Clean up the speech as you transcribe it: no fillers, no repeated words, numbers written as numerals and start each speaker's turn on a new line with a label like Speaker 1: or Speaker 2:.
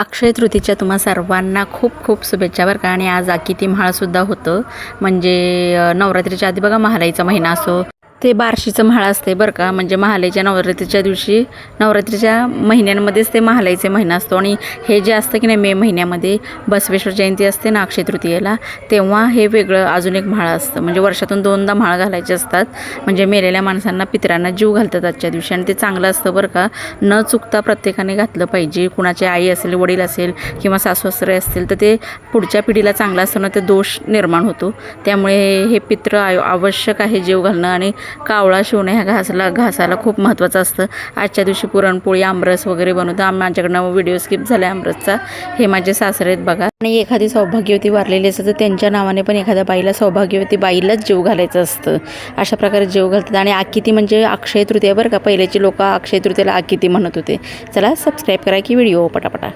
Speaker 1: अक्षय तृतीच्या तुम्हा सर्वांना खूप खूप शुभेच्छा बरं का. आणि आज अकिती म्हाळसुद्धा होतं. म्हणजे नवरात्रीच्या आधी बघा महालयीचा महिना असो, ते बार्शीचं म्हाळ असते बरं का. म्हणजे महालयीच्या नवरात्रीच्या दिवशी, नवरात्रीच्या महिन्यांमध्येच ते महालयीचे महिना असतो. आणि हे जे असतं की नाही, मे महिन्यामध्ये बसवेश्वर जयंती असते ना अक्षय तृतीयेला, तेव्हा हे वेगळं अजून एक म्हाळ असतं. म्हणजे वर्षातून 2दा म्हाळ घालायचे असतात. म्हणजे मेलेल्या माणसांना, पितरांना जीव घालतात आजच्या दिवशी. आणि ते चांगलं असतं बरं का. न चुकता प्रत्येकाने घातलं पाहिजे. कुणाची आई असेल, वडील असेल किंवा सासू-सासरे असतील तर ते पुढच्या पिढीला चांगलं असताना ते दोष निर्माण होतो. त्यामुळे हे पित्र आवश्यक आहे जीव घालणं. आणि कावळा शिवणं ह्या घासाला खूप महत्त्वाचं असतं. आजच्या दिवशी पुरणपोळी, आमरस वगैरे बनवतं. माझ्याकडनं व्हिडिओ स्किप झाला आमरसचा. हे माझे सासरे आहेत बघा. आणि एखादी सौभाग्यवती वारलेली असतं तर त्यांच्या नावाने पण एखाद्या बाईला, सौभाग्यवती बाईलाच जीव घालायचं असतं. अशा प्रकारे जीव घालतात. आणि आकिती म्हणजे अक्षय तृतीया बरं का. पहिल्याची लोक अक्षय तृतीयेला आकिती म्हणत होते. चला सबस्क्राईब करा की व्हिडिओ पटापटा.